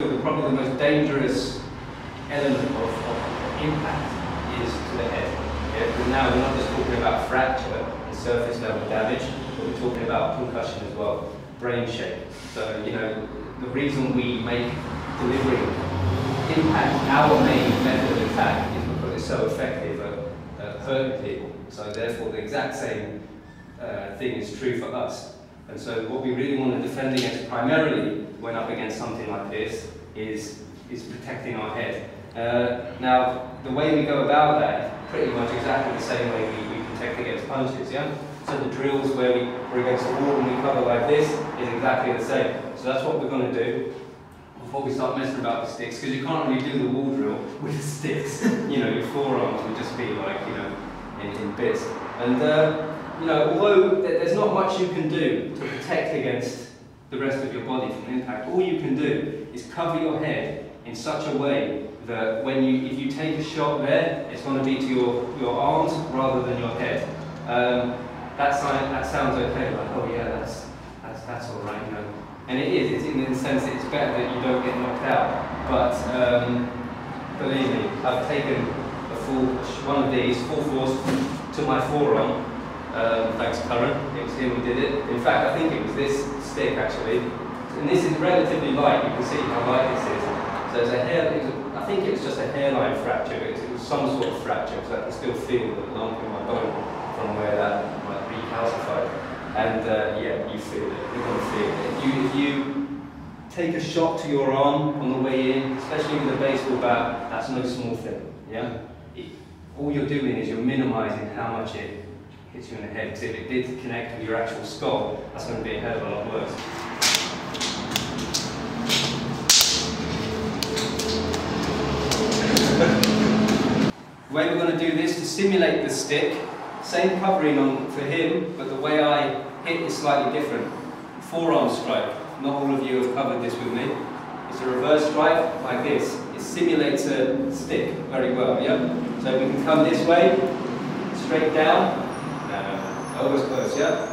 Probably the most dangerous element of impact is to the head. Yeah? Because now we're not just talking about fracture and surface level damage, but we're talking about concussion as well, brain shake. So, you know, the reason we make delivering impact our main method of attack is because it's so effective at hurting people. So therefore the exact same thing is true for us. And so what we really want to defend against primarily when up against something like this is protecting our head. Now, the way we go about that is pretty much exactly the same way we protect against punches, yeah? So the drills where we're against the wall and we cover like this is exactly the same. So that's what we're going to do before we start messing about with sticks, because you can't really do the wall drill with sticks. You know, your forearms would just be like, you know, in bits. And, you know, although there's not much you can do to protect against the rest of your body from impact, all you can do is cover your head in such a way that if you take a shot there, it's going to be to your arms rather than your head. That sounds okay, like, oh yeah, that's all right, you know. And it is, it's in the sense that it's better that you don't get knocked out. But believe me, I've taken one of these full force to my forearm. Thanks Curran, it was him who did it. In fact, I think it was this stick actually. And this is relatively light, you can see how light this is. So I think it was just a hairline fracture, it was some sort of fracture, so I can still feel the lump in my bone from where that might be calcified. And yeah, you feel it, you're going to feel it. If you take a shot to your arm on the way in, especially with a baseball bat, that's no small thing, yeah? All you're doing is you're minimising how much it hits you in the head, because if it did connect with your actual skull, that's going to be a hell of a lot worse. The way we're going to do this to simulate the stick, same covering on for him, but the way I hit is slightly different. Forearm strike. Not all of you have covered this with me. It's a reverse strike like this. It simulates a stick very well, yeah? So we can come this way, straight down, elbows close, yeah?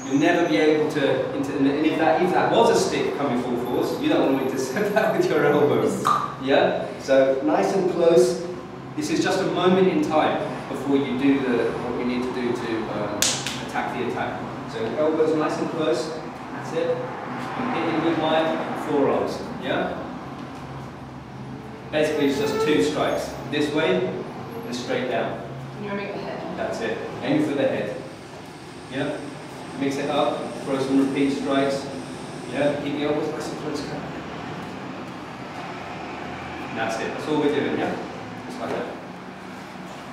You'll never be able to, and if that was a stick coming full force, you don't want to intercept that with your elbows, yeah? So nice and close. This is just a moment in time before you do what we need to do to attack the attack. So elbows nice and close, that's it. I'm hitting with my forearms, yeah? Basically it's just two strikes. This way and straight down. And you're aiming at the head. That's it. Aim for the head. Yeah? Mix it up, throw some repeat strikes. Yeah? Keep the elbows nice and close. That's it. That's all we're doing, yeah? Just like that.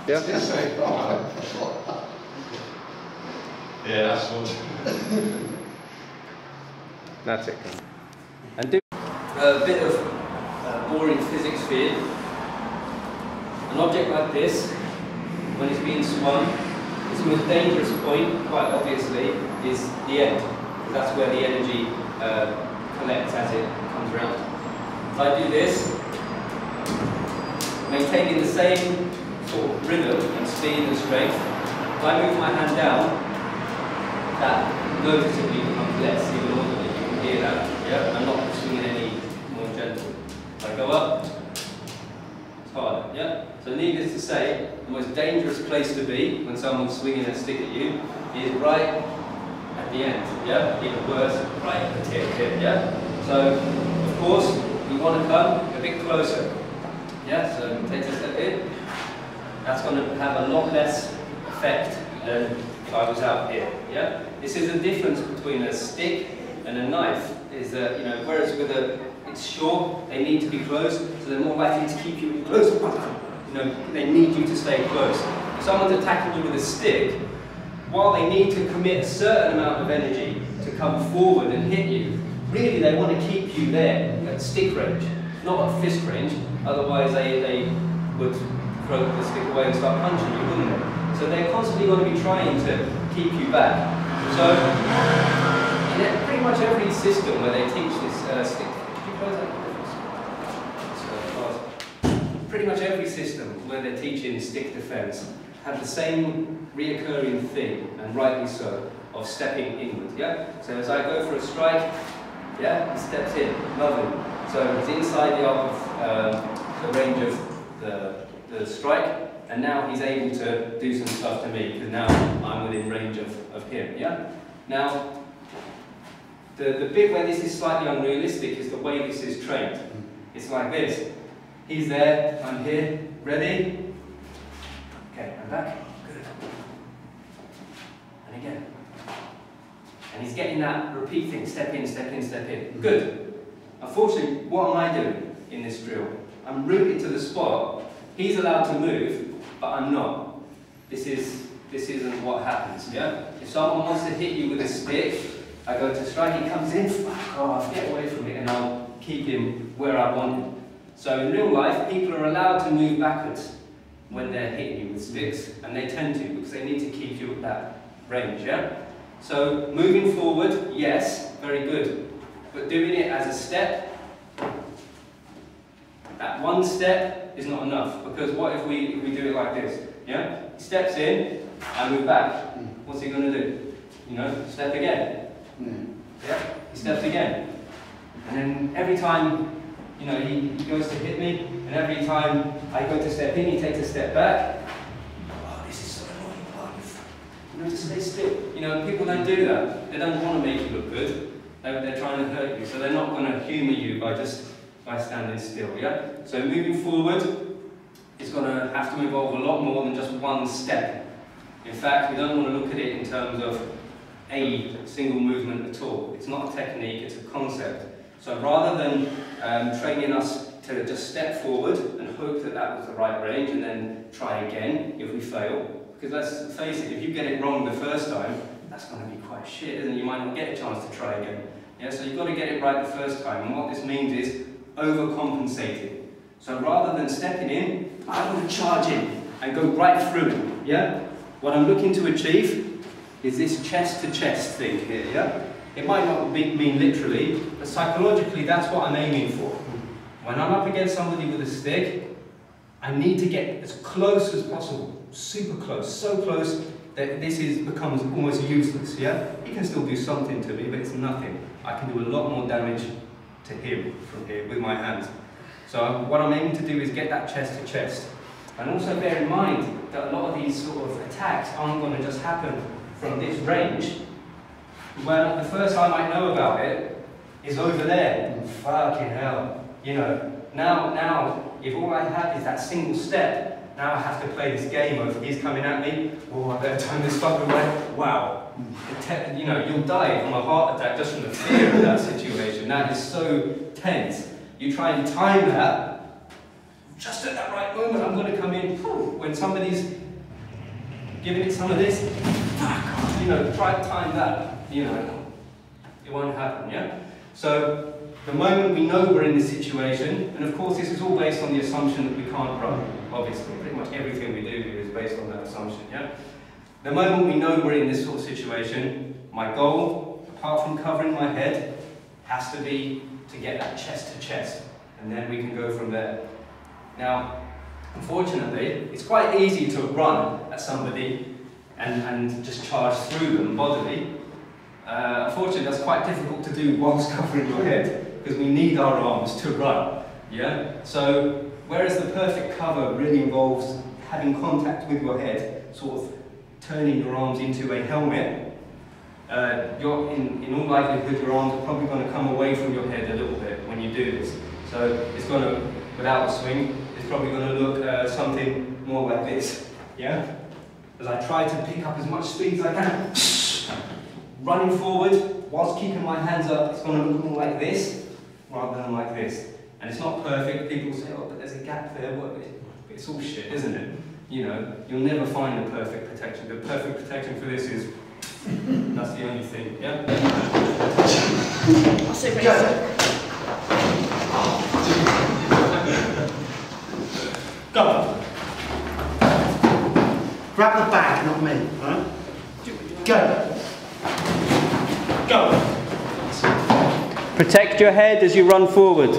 Yeah? Yeah, that's what. That's it. And do a bit of boring physics for you. An object like this, when it's being swung, its most dangerous point, quite obviously, is the end. That's where the energy collects as it comes around. If I do this, maintaining the same sort of rhythm and speed and strength, if I move my hand down, that noticeably becomes less, even more. You can hear that. Yeah? I'm not swinging any more gentle. If I go up, it's harder. Yeah? So needless to say, the most dangerous place to be when someone's swinging a stick at you is right at the end. Yeah? Even worse, right at the tip. Yeah? So, of course, we want to come a bit closer. Yeah? So take a step in. That's going to have a lot less effect than if I was out here. Yeah? This is the difference between a stick and a knife, is that, you know, whereas with it's short, they need to be close, so they're more likely to keep you close. You know, they need you to stay close. If someone's attacking you with a stick, while they need to commit a certain amount of energy to come forward and hit you, really they want to keep you there at stick range, not at fist range, otherwise they would throw the stick away and start punching you, wouldn't they? So they're constantly going to be trying to keep you back. So, in pretty much every system where they teach this stick, pretty much every system where they're teaching stick defense have the same reoccurring thing, and rightly so, of stepping inward, yeah? So as I go for a strike, yeah, he steps in, lovely. So So he's inside the arc of the range of the strike, and now he's able to do some stuff to me, because now I'm within range of him, yeah? Now, the bit where this is slightly unrealistic is the way this is trained. It's like this. He's there, I'm here, ready? Okay, I'm back. Good. And again. And he's getting that repeat thing, step in, step in, step in. Good. Unfortunately, what am I doing in this drill? I'm rooted to the spot. He's allowed to move, but I'm not. This isn't what happens, yeah? If someone wants to hit you with a stick, I go to strike, he comes in, fuck off, get away from it, and I'll keep him where I want him. So in real life, people are allowed to move backwards when they're hitting you with sticks, and they tend to, because they need to keep you at that range, yeah? So moving forward, yes, very good. But doing it as a step, that one step is not enough, because what if we do it like this, yeah? He steps in, I move back. What's he going to do? You know, step again. Yeah, he steps again. And then every time, you know, he goes to hit me, and every time I go to step in, he takes a step back. Oh, this is so annoying. Oh, you know, just stay still. You know, people don't do that. They don't want to make you look good. They're trying to hurt you, so they're not going to humour you by standing still, yeah? So moving forward is going to have to involve a lot more than just one step. In fact, we don't want to look at it in terms of a single movement at all. It's not a technique, it's a concept. So rather than training us to just step forward and hope that that was the right range and then try again if we fail, because let's face it, if you get it wrong the first time, that's going to be quite shit, isn't it? You might not get a chance to try again. Yeah, so you've got to get it right the first time, and what this means is overcompensating. So rather than stepping in, I want to charge in and go right through it, yeah? What I'm looking to achieve is this chest-to-chest thing here, yeah? It might not mean literally, but psychologically that's what I'm aiming for. When I'm up against somebody with a stick, I need to get as close as possible, super close, so close that this becomes almost useless, yeah? He can still do something to me, but it's nothing. I can do a lot more damage to him from here with my hands. So what I'm aiming to do is get that chest to chest. And also bear in mind that a lot of these sort of attacks aren't going to just happen from this range. Well, the first I might know about it is over there. Fucking hell. You know, now, if all I have is that single step, now I have to play this game of he's coming at me, oh, I better turn this fucker away. Wow. You know, you'll die from a heart attack just from the fear of that situation. That is so tense. You try and time that, just at that right moment, I'm going to come in, when somebody's giving it some of this, you know, try to time that, you know, it won't happen, yeah? So, the moment we know we're in this situation, and of course this is all based on the assumption that we can't run, obviously, pretty much everything we do here is based on that assumption, yeah? The moment we know we're in this sort of situation, my goal, apart from covering my head, has to be to get that chest to chest, and then we can go from there. Now, unfortunately, it's quite easy to run at somebody and just charge through them bodily. Unfortunately, that's quite difficult to do whilst covering your head, because we need our arms to run, yeah? So, whereas the perfect cover really involves having contact with your head, sort of turning your arms into a helmet, in all likelihood your arms are probably going to come away from your head a little bit when you do this. So it's going to, without a swing, it's probably going to look something more like this, yeah? As I try to pick up as much speed as I can, running forward, whilst keeping my hands up, it's going to look more like this, rather than like this. And it's not perfect, people say, oh, but there's a gap there, what? It's all shit, isn't it? You know, you'll never find the perfect protection. The perfect protection for this is, that's the only thing, yeah? I'll say go. Go. Grab the bag, not me, right? Go. Go. Protect your head as you run forward.